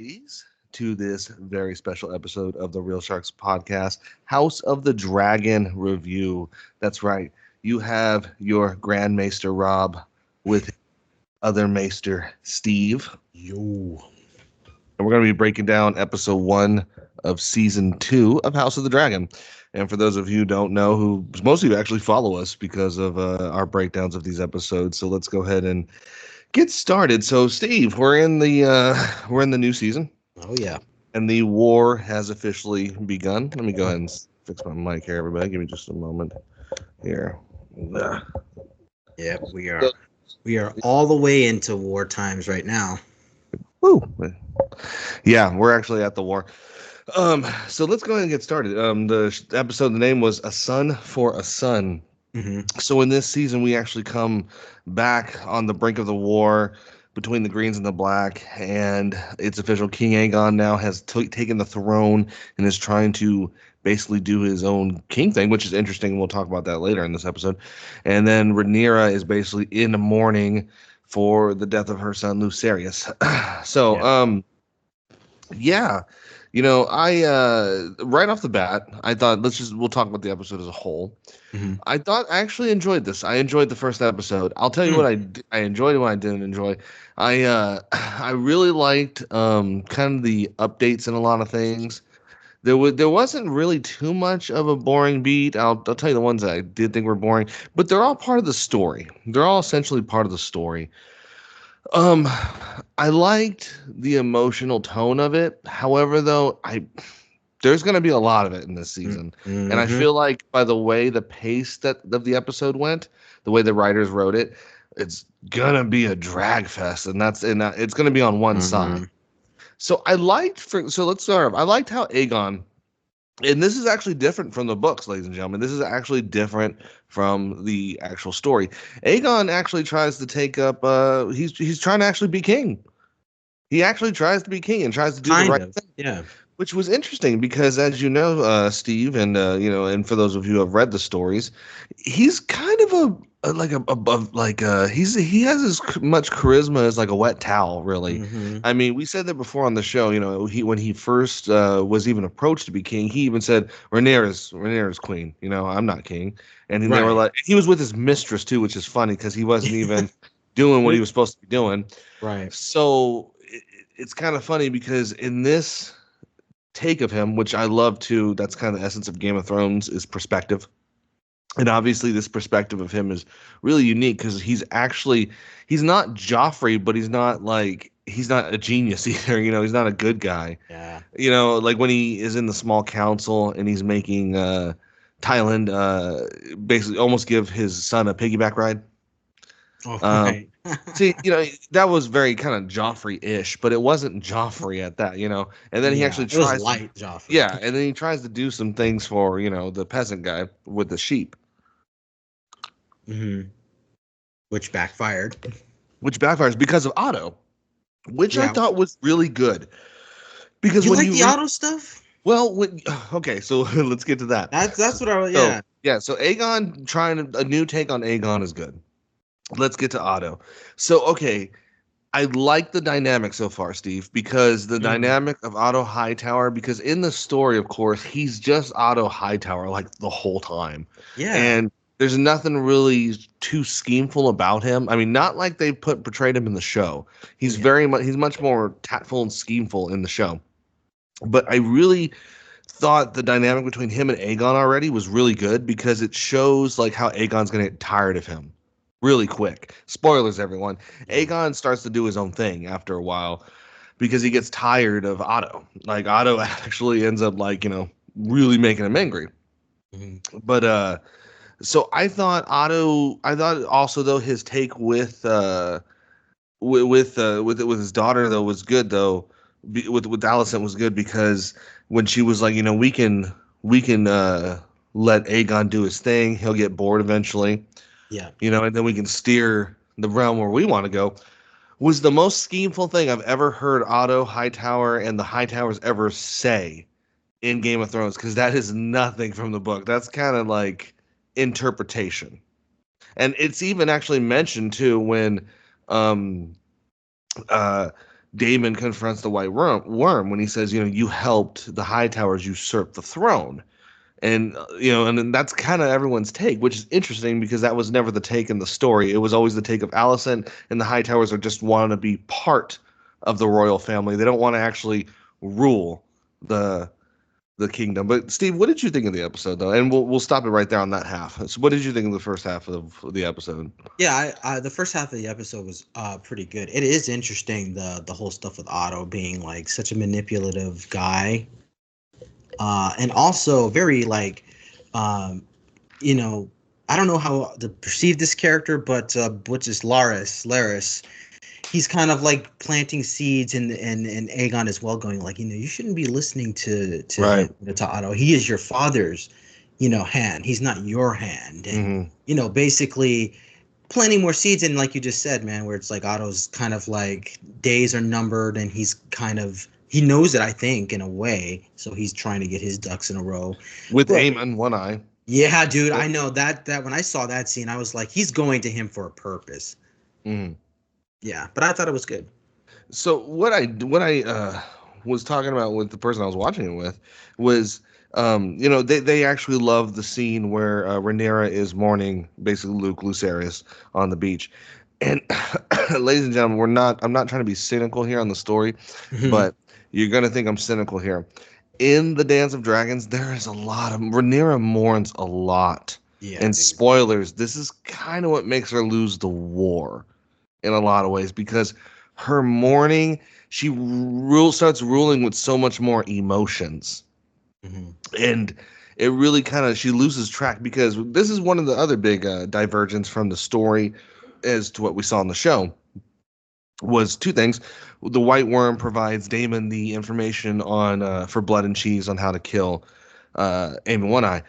ladies, to this very special episode of the Real Sharks podcast, House of the Dragon review. That's right. You have your Grand Maester Rob with other Maester Steve, Yo. and we're going to be breaking down episode one of season two of House of the Dragon. And for those of you who don't know, who most of you actually follow us because of our breakdowns of these episodes, so let's go ahead and get started. So, Steve, we're in the new season, Oh yeah. and the war has officially begun. Let me go ahead and fix my mic here, everybody. Give me just a moment here. Yeah, we are all the way into war times right now. Woo. Yeah, we're actually at the war. So let's go ahead and get started. The name was "A Son for a Son." Hmm. So in this season, we actually come back on the brink of the war between the Greens and the Black, and it's official. King Aegon now has taken the throne and is trying to basically do his own king thing, which is interesting. We'll talk about that later in this episode. And then Rhaenyra is basically in the mourning for the death of her son Lucerius. so, Yeah. yeah, I right off the bat, I thought we'll talk about the episode as a whole. Hmm. I actually enjoyed this. I enjoyed the first episode. I'll tell you what I enjoyed and what I didn't enjoy. I really liked kind of the updates and a lot of things. There wasn't really too much of a boring beat. I'll tell you the ones that I did think were boring, but they're all part of the story. They're all essentially part of the story. Um, I liked the emotional tone of it. However, though, I there's going to be a lot of it in this season, and I Hmm. feel like by the way the pace that of the episode went, the way the writers wrote it, it's gonna be a drag fest, and it's gonna be on one side. Hmm. So let's start off. I liked how Aegon, and this is actually different from the books, ladies and gentlemen. This is actually different from the actual story. Aegon actually tries to take up. He's trying to actually be king. He actually tries to be king and tries to do the Kind right of. thing, Yeah. which was interesting because, as you know, Steve, and and for those of you who have read the stories, he's kind of he has as much charisma as like a wet towel, really. Hmm. I mean, we said that before on the show. He when he first was even approached to be king, he even said, "Rhaenyra's queen. I'm not king." And then they were Right. like, he was with his mistress too, which is funny because he wasn't even doing what he was supposed to be doing. Right. So it's kind of funny because in this take of him, which I love too. That's kind of the essence of Game of Thrones is perspective. And obviously this perspective of him is really unique because he's not Joffrey, but he's not a genius either. He's not a good guy. Yeah. Like when he is in the small council and he's making Thailand basically almost give his son a piggyback ride. Oh, Um, right. See, that was very kind of Joffrey-ish, but it wasn't Joffrey at that. And then he Yeah. actually It was tries to, light, Joffrey. yeah, and then he tries to do some things for, the peasant guy with the sheep, Hmm. Which backfired. which backfires because of Otto, which I Yeah. thought was really good. Because You when like you the read, auto stuff? well, okay, so let's get to that. That's what I was. So, Yeah. yeah, so Aegon trying a new take on Aegon is good. Let's get to Otto. So, okay, I like the dynamic so far, Steve, because the Hmm. dynamic of Otto Hightower, because in the story, of course, he's just Otto Hightower like the whole time. Yeah. And there's nothing really too schemeful about him. I mean, not like they portrayed him in the show. Yeah. He's much more tactful and schemeful in the show. But I really thought the dynamic between him and Aegon already was really good because it shows like how Aegon's gonna get tired of him really quick. Spoilers, everyone. Yeah. Aegon starts to do his own thing after a while because he gets tired of Otto. Like Otto actually ends up really making him angry. Hmm. But so I thought also though his take with his daughter though was good though. With Allison was good because when she was like, we can let Aegon do his thing. He'll get bored eventually, Yeah. and then we can steer the realm where we want to go. Was the most schemeful thing I've ever heard Otto Hightower and the Hightowers ever say in Game of Thrones, because that is nothing from the book. That's kind of like interpretation. And it's even actually mentioned too when um uh Daemon confronts the White Worm when he says, you helped the Hightowers usurp the throne. And and then that's kind of everyone's take, which is interesting because that was never the take in the story. It was always the take of Alicent, and the Hightowers are just want to be part of the royal family. They don't want to actually rule the the kingdom. But Steve, what did you think of the episode though? And we'll stop it right there on that half. So what did you think of the first half of the episode? Yeah, the first half of the episode was pretty good. It is interesting the whole stuff with Otto being like such a manipulative guy, and also very like, um, you know, I don't know how to perceive this character, but which is Laris. He's kind of like planting seeds in Aegon as well, going like, you shouldn't be listening to Right. him, to Otto. He is your father's, hand. He's not your hand, and Mm-hmm. basically planting more seeds. And like you just said, man, where it's like Otto's kind of like days are numbered, and he knows it, I think, in a way. So he's trying to get his ducks in a row. With But Aemon, one eye. yeah, dude, I know that when I saw that scene, I was like, he's going to him for a purpose. Mm-hmm. Yeah, but I thought it was good. So what I was talking about with the person I was watching it with was they actually love the scene where Rhaenyra is mourning basically Luke Lucerius on the beach. And ladies and gentlemen, I'm not trying to be cynical here on the story, Mhm. but you're gonna think I'm cynical here. In the Dance of Dragons, there is a lot of Rhaenyra mourns a lot. Yeah, And dude. spoilers, this is kind of what makes her lose the war in a lot of ways because her mourning, she starts ruling with so much more emotions, Mhm. and it really kind of she loses track because this is one of the other big divergence from the story as to what we saw in the show was two things. The White Worm provides Damon the information on for Blood and Cheese on how to kill Aemon One Eye.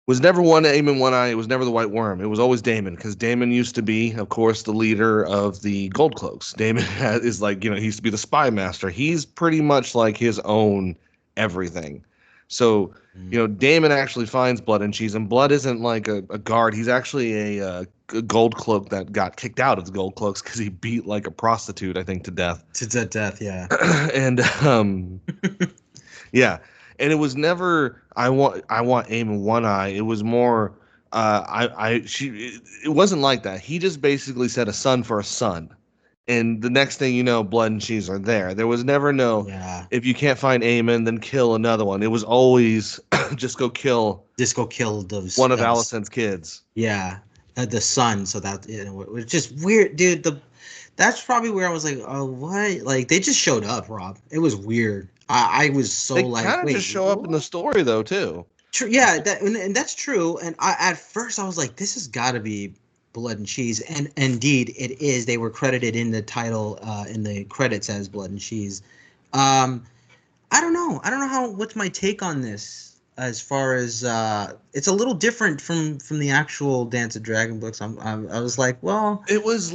Was never one Aemon One Eye. It was never the White Worm. It was always Damon because Damon used to be, of course, the leader of the Gold Cloaks. Damon is like, he used to be the spy master. He's pretty much like his own everything. So, Mhm. Damon actually finds Blood and Cheese, and Blood isn't like a guard. He's actually a Gold Cloak that got kicked out of the Gold Cloaks because he beat like a prostitute, I think, to death. To death, yeah. And yeah, and it was never I want aim in one eye. It was more it wasn't like that. He just basically said a son for a son, and the next thing you know, Blood and Cheese are there. There was never no Yeah. if you can't find Aemon, then kill another one. It was always just go kill Disco killed those. one of That was Alicent's kids. yeah, the son. So that it was just weird, dude. That's probably where I was like, oh, what? Like they just showed up, Rob. It was weird. I was so They like, kind of wait, just show up in the what? story though too. True, yeah, and that's true. And at first I was like, this has got to be Blood and Cheese, and indeed it is. They were credited in the title, in the credits as Blood and Cheese. Um, I don't know. I don't know what's my take on this as far as it's a little different from the actual Dance of Dragon books. I was like, well, It was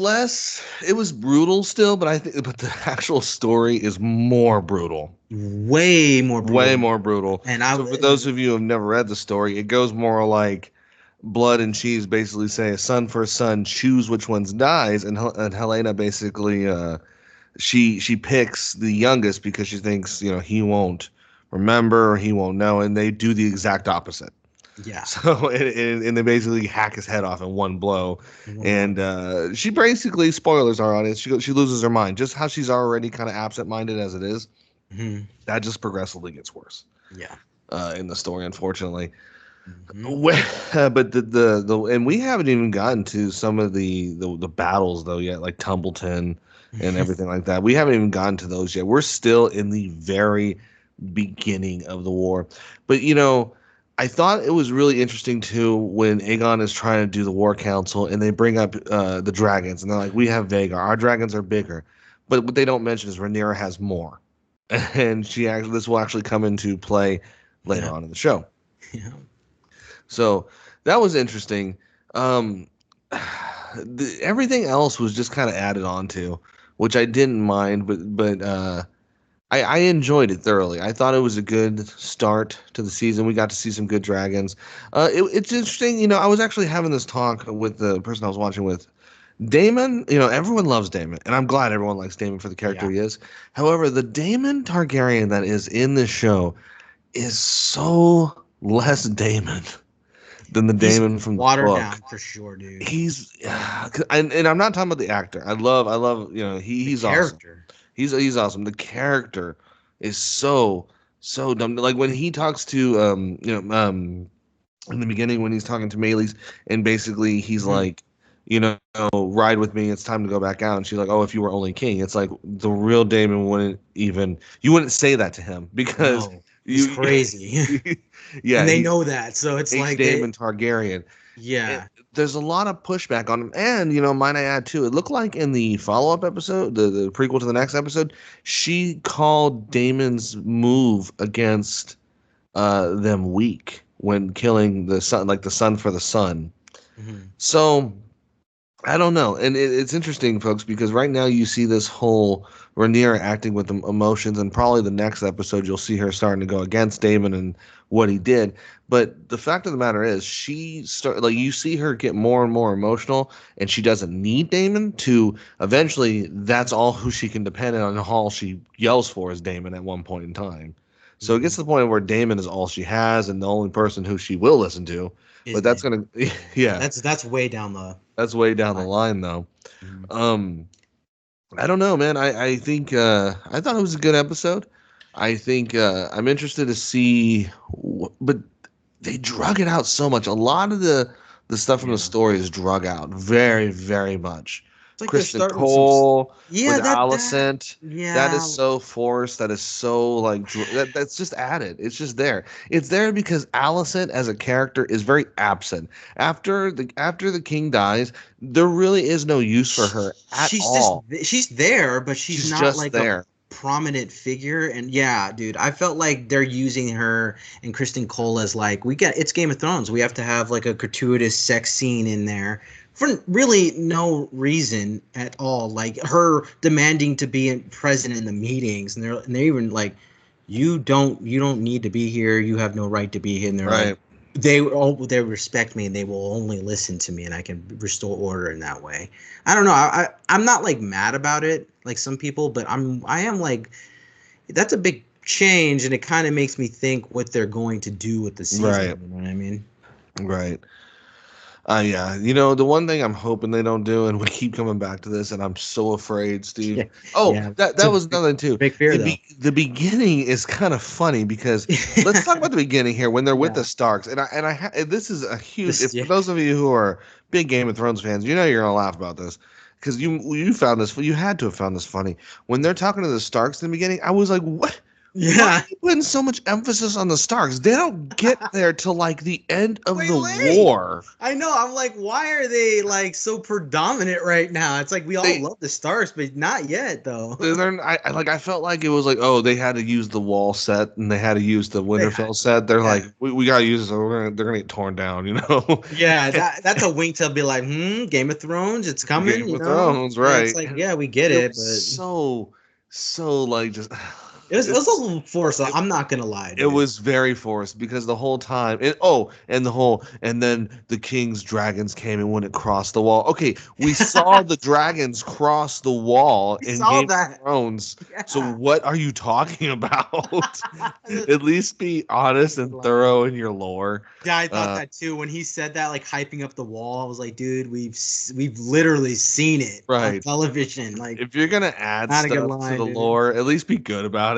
brutal still, but but the actual story is more brutal. way more Way brutal. more brutal. And I So for those of you who have never read the story, it goes more like Blood and Cheese basically say a son for a son, choose which ones dies, and Helena basically she picks the youngest because she thinks he won't remember, he won't know, and they do the exact opposite. yeah, So and they basically hack his head off in one blow, in one blow. and she basically spoilers are on it. She loses her mind, just how she's already kind of absent-minded as it is. Hmm. That just progressively gets worse Yeah. in the story, unfortunately. Hmm. But the and we haven't even gotten to some of the battles though yet, like Tumbleton and everything like that. We haven't even gotten to those yet. We're still in the very beginning of the war. But I thought it was really interesting too when Aegon is trying to do the war council and they bring up the dragons and they're like, "We have Vhagar. Our dragons are bigger," but what they don't mention is Rhaenyra has more, and this will actually come into play later Yeah. on in the show. Yeah. So that was interesting. Um, everything else was just kind of added on to, which I didn't mind, but I enjoyed it thoroughly. I thought it was a good start to the season. We got to see some good dragons. It's interesting. I was actually having this talk with the person I was watching with, Daemon, everyone loves Daemon, and I'm glad everyone likes Daemon for the character Yeah. he is. However, the Daemon Targaryen that is in this show is so less Daemon than the He's Daemon from the watered book. down for sure, dude. He's and I'm not talking about the actor. I love The he's awesome. character. He's awesome. The character is so dumb. Like when he talks to in the beginning when he's talking to Melees and basically he's Mhm. like, ride with me. It's time to go back out. And she's like, oh, if you were only king. It's like the real Damon wouldn't even you wouldn't say that to him because No, he's you crazy. yeah, And they he's know that. So it's like they Daemon Targaryen. It, yeah. there's a lot of pushback on him, and might I add too, it looked like in the follow-up episode, the prequel to the next episode, she called Damon's move against them weak when killing the son, like the son for the son. Mhm. So I don't know, and it's interesting, folks, because right now you see this whole Rhaenyra acting with emotions, and probably the next episode you'll see her starting to go against Daemon and what he did. But the fact of the matter is, you see her get more and more emotional, and she doesn't need Daemon to eventually. That's all who she can depend on, and all she yells for is Daemon at one point in time. So it gets Mhm. to the point where Daemon is all she has, and the only person who she will listen to. Is But that's Damon. gonna, Yeah. yeah, That's way down the that's way down the line. line though. Mhm. Um, I don't know, man. I think I thought it was a good episode. I think I'm interested to see, but they drug it out so much. A lot of the stuff from the Yeah. story is drug out very, very much. It's like they're Kristen starting some Cole yeah, with that Alicent, that is yeah. so forced. That is so like that's just added. It's just there. It's there because Alicent as a character is very absent. After the king dies, there really is no use for her at all. She's there, but she's She's not just like a there. prominent figure. And yeah, dude, I felt like they're using her and Kristen Cole as like it's Game of Thrones. We have to have like a gratuitous sex scene in there for really no reason at all. Like her demanding to be present in the meetings, and they're even like, you don't need to be here. You have no right to be here. And they're like, Right. they respect me and they will only listen to me and I can restore order in that way. I don't know. I'm not like mad about it like some people, but I am like that's a big change and it kind of makes me think what they're going to do with the season. Right. You know what I mean? Right. Yeah. The one thing I'm hoping they don't do, and we keep coming back to this, and I'm so afraid, Steve. Yeah, Oh, yeah. that was another thing too. Big fear though. The beginning is kind of funny because let's talk about the beginning here when they're with the Yeah. Starks, and this is a huge. This If yeah. for those of you who are big Game of Thrones fans, you're gonna laugh about this because you found this. You had to have found this funny when they're talking to the Starks in the beginning. I was like, what? Why are Yeah. you putting so much emphasis on the Starks? They don't get there till like the end of Way the late. war. I know. I'm like, why are they like so predominant right now? It's like we all They love the stars, but not yet though. I felt like it was like, oh, they had to use the wall set and they had to use the They had Winterfell set. They're yeah. like, we gotta use this, or they're gonna get torn down. Yeah, that's a wink to be like, Game of Thrones, it's coming, Game of Thrones, And it's right? like, And yeah, we get it it, was but so like just it was a it's little forced. it, I'm not gonna lie, it dude. was very forced because the whole time and then the king's dragons came and wouldn't cross the wall. Okay, we saw the dragons cross the wall We in saw Game that. of Thrones. So Yeah. what are you talking about? At least be honest and Like, thorough in your lore. yeah, I thought Uh, that too. When he said that, like hyping up the wall, I was like, dude, we've literally seen it on right. television. Like, If you're gonna add not a good stuff to line, the dude. lore, at least be good about it.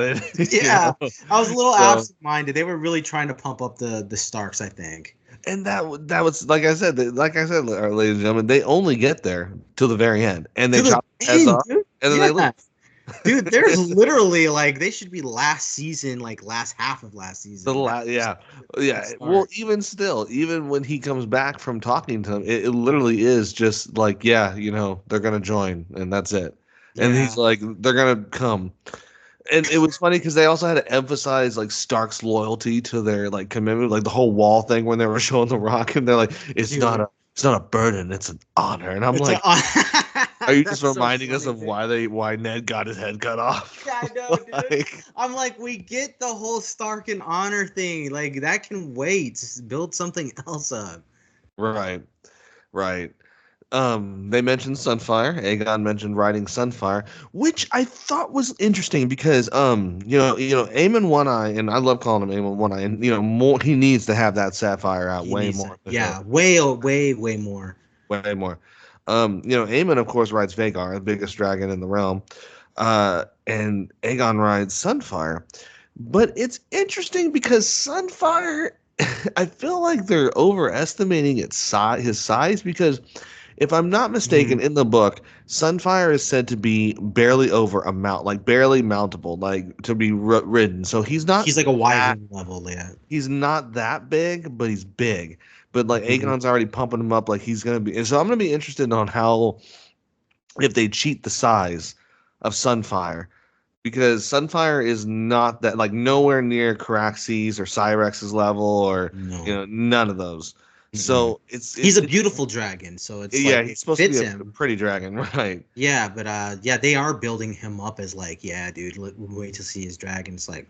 Yeah, I was a little So absent-minded. They were really trying to pump up the Starks, I think. and that was like I said, ladies and gentlemen, they only get there till the very end, and they To the chop their heads end, off, dude. and then they leave. Yeah. Dude, there's literally like they should be last season, like last half of last season. Yeah, That yeah. Well, Starks. even still, even when he comes back from talking to them, it literally is just like, yeah, they're gonna join, and that's it. And he's Yeah. like, they're gonna come. And it was funny because they also had to emphasize like Stark's loyalty to their like commitment, like the whole wall thing when they were showing the rock, and they're like, Dude, it's not a burden, it's an honor. And I'm it's a like, are you just that's so reminding us funny, of dude. why Ned got his head cut off? Yeah, I know, dude. Like, I'm like, we get the whole Stark and honor thing. Like that can wait. Just build something else up. right, right. They mentioned Sunfire. Aegon mentioned riding Sunfire, which I thought was interesting because Aemon One Eye, and I love calling him Aemon One Eye, and more he needs to have that Sapphire out He way needs to, more for sure, yeah, way more. way more. Aemon of course rides Vhagar, the biggest dragon in the realm, and Aegon rides Sunfire. But it's interesting because Sunfire, I feel like they're overestimating his size because if I'm not Mhm. mistaken, in the book, Sunfire is said to be barely over a mount, like barely mountable, like to be ridden. So He's like a wyvern level, yeah. he's not that big, but he's big. But like Mhm. Aegon's already pumping him up, like he's gonna be. And so I'm gonna be interested on how if they cheat the size of Sunfire because Sunfire is not that like nowhere near Caraxes or Cyrex's level or No. none of those. Mm-mm. So it's He's a it's beautiful dragon, so it's yeah, like it he's supposed to be fits a him. pretty dragon, right? Yeah, but yeah, they are building him up as like, yeah, dude, wait to see his dragon. It's like,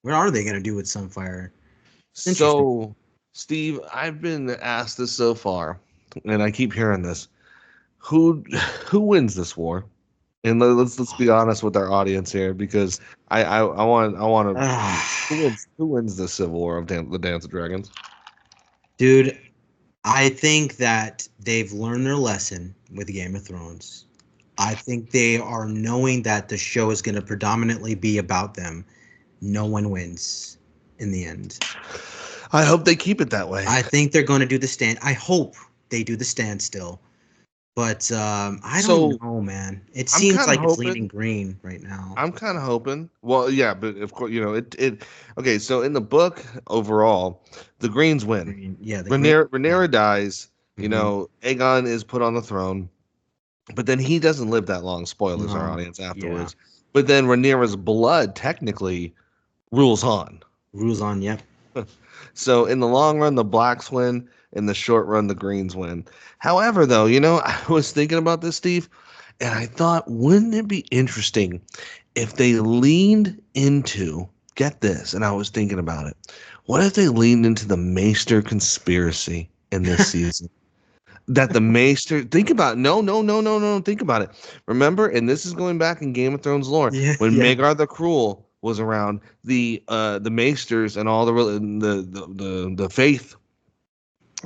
what are they gonna do with Sunfire? It's interesting. So, Steve, I've been asked this so far, and I keep hearing this. Who who wins this war? And let's be honest with our audience here, because I want to Ah, who wins the civil war of the Dance of Dragons? dude, I think that they've learned their lesson with Game of Thrones. I think they are knowing that the show is going to predominantly be about them. No one wins in the end. I hope they keep it that way. I think they're going to do the stand. I hope they do the standstill. But I don't So know, man. It I'm seems kind of like it's leaning hoping. green right now. I'm kind of hoping. Well, yeah, but of course, it. Okay, so in the book overall, the Greens win. Green, yeah, the green, yeah. Rhaenyra dies. Hmm. Aegon is put on the throne. But then he doesn't live that long. Spoilers, our No, audience yeah. afterwards. But then Rhaenyra's blood technically rules on. Rules on, yep. So in the long run, the blacks win. In the short run, the greens win. However, though, I was thinking about this, Steve, and I thought, wouldn't it be interesting if they leaned into, get this, and I was thinking about it. What if they leaned into the Maester conspiracy in this season? That the Maester think about no, think about it. Remember, and this is going back in Game of Thrones lore Yeah, when yeah. Maegor the Cruel was around, the Maesters and all the faith,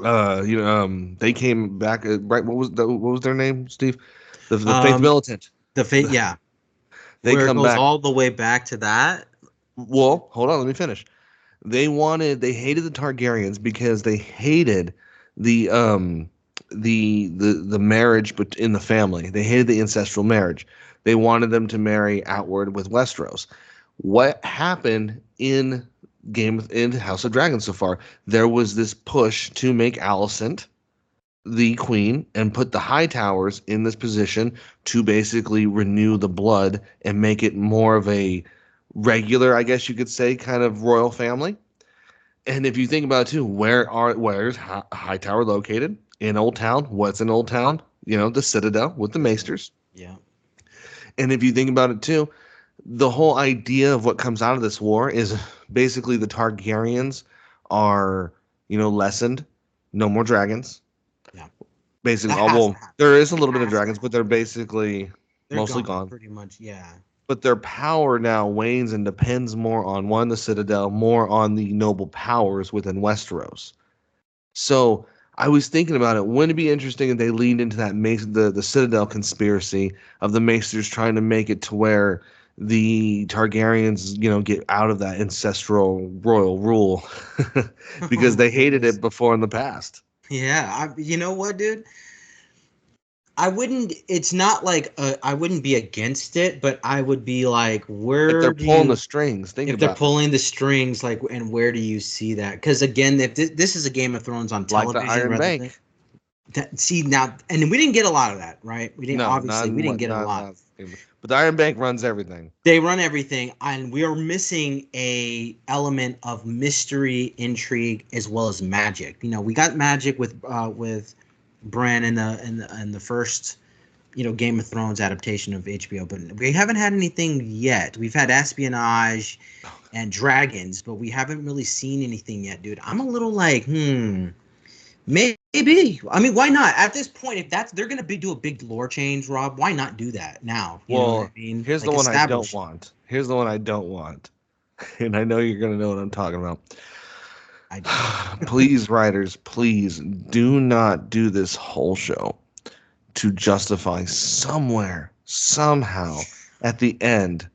they came back, right. What was their name, Steve? The faith Um, militant. the fate, yeah, They where it come goes back. all the way back to that. Well, hold on, let me finish. They hated the Targaryens because they hated the um the marriage but in the family. They hated the ancestral marriage. They wanted them to marry outward with Westeros. What happened in House of Dragons so far? There was this push to make Alicent the queen and put the high towers in this position to basically renew the blood and make it more of a regular, I guess you could say, kind of royal family. And if you think about it too, where's Hightower located? In Old Town. What's in Old Town? The Citadel with the Yeah, Maesters. yeah. And if you think about it too, the whole idea of what comes out of this war is basically the Targaryens are, lessened. No more dragons. Yeah. Basically, That has to well, happen. there is a It little bit of has to dragons, but they're happen. basically They're mostly gone, gone. pretty much. Yeah. But their power now wanes and depends more on one, the Citadel, more on the noble powers within Westeros. So I was thinking about it. Wouldn't it be interesting if they leaned into that the Citadel conspiracy of the Maesters trying to make it to where the Targaryens, get out of that ancestral royal rule because Oh they hated goodness. it before in the past. Yeah. You know what, dude? I wouldn't. It's not like I wouldn't be against it, but I would be like, If they're where do pulling the you? strings, think If they're about it. pulling the strings, like, and where do you see that? Because again, if this is a Game of Thrones on Like the television Iron rather than Bank. that, see now, and we didn't get a lot of that, right? We didn't No, obviously we didn't get a not in lot. last game. But the Iron Bank runs everything. They run everything, and we are missing a element of mystery, intrigue, as well as magic. We got magic with Bran in the first Game of Thrones adaptation of HBO, but we haven't had anything yet. We've had espionage and dragons, but we haven't really seen anything yet, dude. I'm a little like, Maybe. I mean, why not? At this point, if that's they're gonna do a big lore change, Rob, why not do that now? You know what I Well, mean? here's the Like one I don't establish. want. Here's the one I don't want. And I know you're gonna know what I'm talking about. I don't. Please, writers, please do not do this whole show to justify somewhere, somehow, at the end,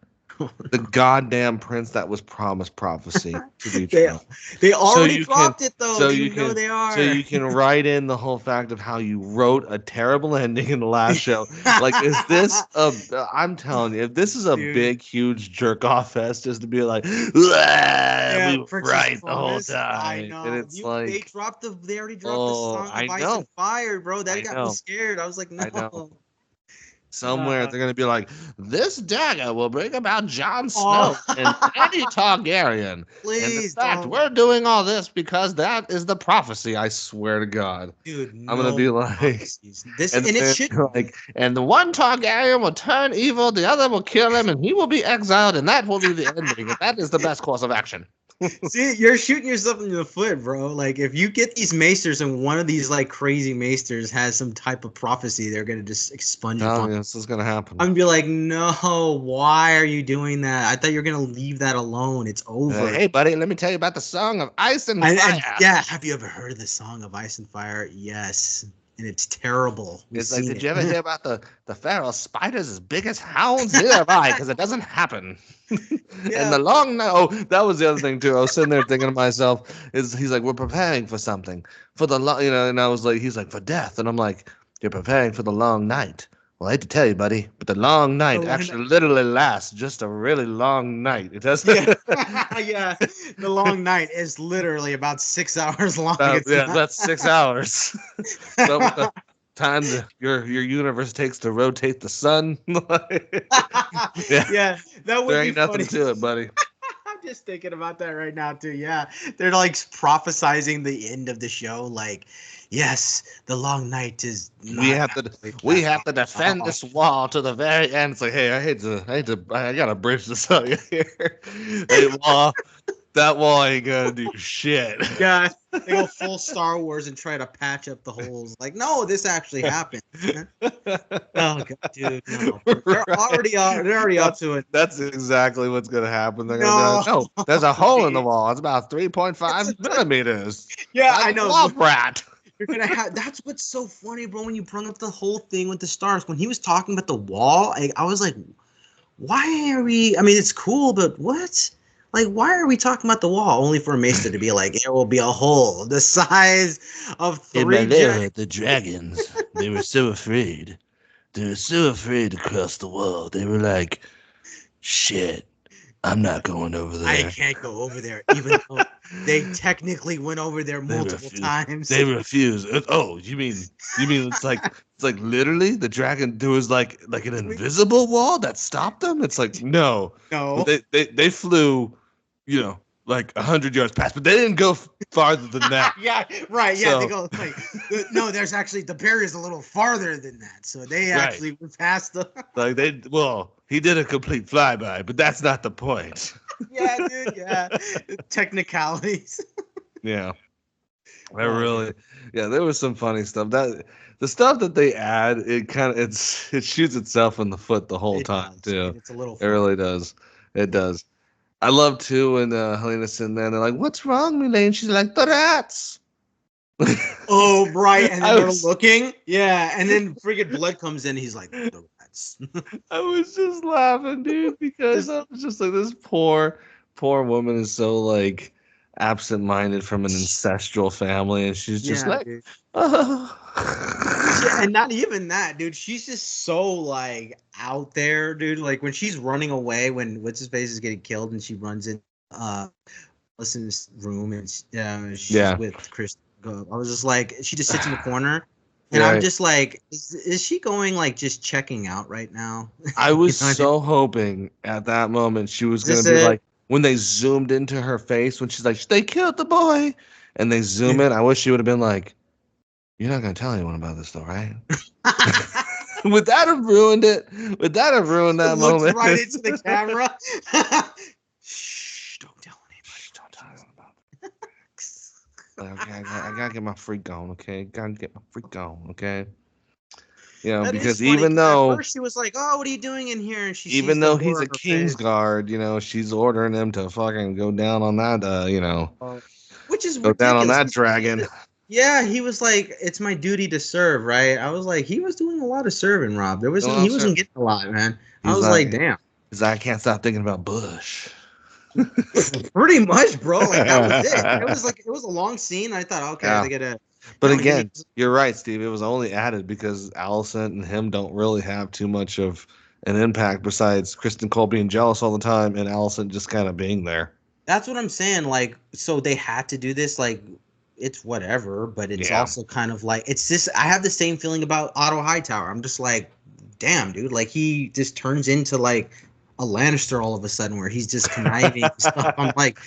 the goddamn prince that was promised prophecy to be they true. they So already you can dropped it though. so You you know can they so are. you can write in the whole fact of how you wrote a terrible ending in the last show. Like, is this a I'm telling you, if this is a Dude. big huge jerk off fest just to be like, "Ah, Yeah, we were Purchase right the whole Promise. I time," and know. it's like, They already dropped the oh, song of I Ice know, and Fire, bro. That I got me know, scared. I was like, I know. no. Somewhere Uh, they're gonna be like, "This dagger will bring about Jon Snow and oh, Dany Targaryen." And in please fact, don't, we're doing all this because that is the prophecy. I swear to God, dude. I'm gonna No be like, prophecies. This and and it then shouldn't like, be. and the one Targaryen will turn evil, the other will kill him, and he will be exiled, and that will be the ending. And that is the best course of action. See, you're shooting yourself in the foot, bro. Like if you get these maesters and one of these like crazy maesters has some type of prophecy, they're gonna just expunge Telling upon. you, this is gonna happen. I'm gonna be like, no, why are you doing that? I thought you were gonna leave that alone. It's over. Hey, buddy, let me tell you about the song of ice and And fire. yeah, have you ever heard of the song of Ice and Fire? Yes, and it's terrible. We've It's like, seen did you ever it. hear about the pharaoh spiders as big as hounds? Neither have I, because it doesn't happen. And Yeah. the long night. Oh, that was the other thing too. I was sitting there thinking to myself, is he's like, we're preparing for something for the long, and I was like, he's like, for death, and I'm like, you're preparing for the long night. Well, I hate to tell you, buddy, but the long night actually literally lasts just a really long night. It does. Yeah, yeah. The long night is literally about 6 hours long. It's Yeah, not. that's 6 hours. But with the time your universe takes to rotate the sun, yeah, Yeah, that would there be ain't nothing funny. to it, buddy. I'm just thinking about that right now too. Yeah, they're like prophesizing the end of the show. Like, yes, the long night is We not have to actually we that have to defend long. this wall to the very end. It's like, hey, I gotta bridge this up here. Hey, wall, that wall ain't gonna do shit. Yeah, they go full Star Wars and try to patch up the holes. Like, no, this actually happened. Oh god, dude, no. Right. They're already up That's to it. that's exactly what's gonna happen. They're gonna be like, No, no, there's a hole in the dude. wall. It's about 3.5 millimeters, Yeah, like I a know. wall rat. You're gonna have. That's what's so funny, bro. When you brought up the whole thing with the stars, when he was talking about the wall, I was like, why are we? I mean, it's cool, but what? Like, why are we talking about the wall? Only for a maester to be like, there will be a hole the size of In my three lair, the dragons, they were so afraid. They were so afraid to cross the wall. They were like, shit, I'm not going over I there. can't go over there, even though they technically went over there They multiple refuse. times. They refuse. Oh, you mean it's like literally the dragon there was like an invisible wall that stopped them? It's like no. But No. they flew, you know, like 100 yards past, but they didn't go farther than that. Yeah, right. Yeah, they So go like, no, there's actually the barrier's a little farther than that. So they right. actually went past the. Like he did a complete flyby, but that's not the point. Yeah, dude. Yeah, technicalities. Yeah. I Oh man. really, yeah, there was some funny stuff. That the stuff that they add, it shoots itself in the foot the whole It time does, too. and it's a little It funny. really does. It does. I love too when Helena's sitting there and they're like, "What's wrong, Elaine?" She's like, "The rats." Oh, right. And then I they're was looking. Yeah. And then friggin' blood comes in. He's like, the rats. I was just laughing, dude, because Just, I was just like, this poor woman is so like absent-minded from an ancestral family, and she's just yeah, like, dude. oh. And not even that, dude. She's just so like out there, dude. Like when she's running away, when what's his face is getting killed, and she runs in Allison's room, and she's Yeah, with Chris. I was just like, she just sits in the corner, and I'm right. just like, is she going like just checking out right now? I You was know what I mean? so hoping at that moment she was Is gonna this be it? like when they zoomed into her face when she's like, they killed the boy, and they zoom Yeah. in. I wish she would have been like, you're not gonna tell anyone about this though, right? Would that have ruined it? Would that have ruined that Looks moment? right into the camera. Shh! Don't tell anybody. Shh, don't tell anyone about it. Okay, I gotta get my freak on. Okay, gotta get my freak on. Okay, That is because funny because at first she was like, "Oh, what are you doing in here?" And she sees even the though horror he's on a her face. Kingsguard, she's ordering him to fucking go down on that. Which is Go down on ridiculous. that dragon. Yeah, he was like, "It's my duty to serve," right? I was like, he was doing a lot of serving, Rob. He wasn't getting a lot, man. I He's was like, like, damn. I can't stop thinking about Bush. Pretty much, bro. Like that was it. It was a long scene. I thought, okay, Yeah. they gotta But kind of give me. again, you're right, Steve. It was only added because Allison and him don't really have too much of an impact besides Kristen Cole being jealous all the time and Allison just kind of being there. That's what I'm saying. Like, so they had to do this. Like, it's whatever, but it's Yeah. also kind of like it's just. I have the same feeling about Otto Hightower. I'm just like, damn, dude. Like he just turns into like a Lannister all of a sudden, where he's just conniving and stuff. I'm like,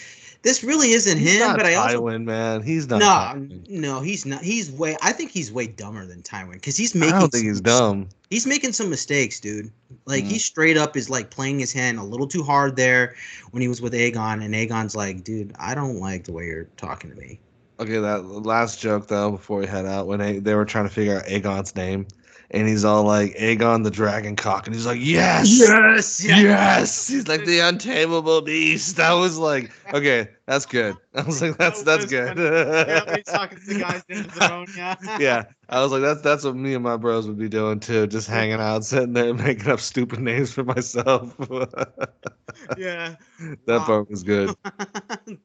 this really isn't He's him. not But I also Tywin, man. He's not no, Tywin. no, he's not. He's way. I think he's way dumber than Tywin because I don't think he's dumb. he's making some mistakes, dude. Like he Mm. straight up is like playing his hand a little too hard there when he was with Aegon, and Aegon's like, dude, I don't like the way you're talking to me. Okay, that last joke though, before we head out, when they were trying to figure out Aegon's name, and he's all like Aegon the Dragon Cock, and he's like, yes, Yes, yeah. yes. He's like the untamable beast. That was like, okay, that's good. I was like, that's good. Yeah, when he's talking to the guys in the throne, yeah. Yeah, I was like, that's what me and my bros would be doing too, just hanging out, sitting there, making up stupid names for myself. Yeah. That part was good.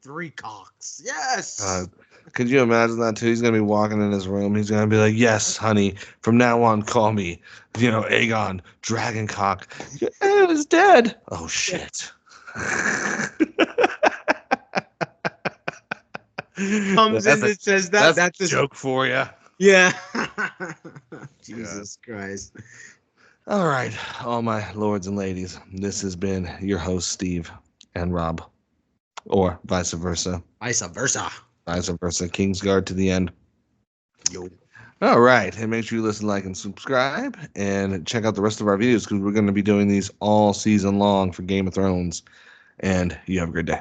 Three cocks. Yes. Could you imagine that too? He's gonna be walking in his room. He's gonna be like, "Yes, honey. From now on, call me, Aegon Dragoncock." I was dead. Oh shit. Comes in and says that. That's a joke for you. Yeah. Jesus Christ. All right, all my lords and ladies. This has been your host Steve and Rob, or vice versa. Vice versa. Vice versa. Kingsguard to the end. Yo. All right. And make sure you listen, like, and subscribe. And check out the rest of our videos because we're going to be doing these all season long for Game of Thrones. And you have a great day.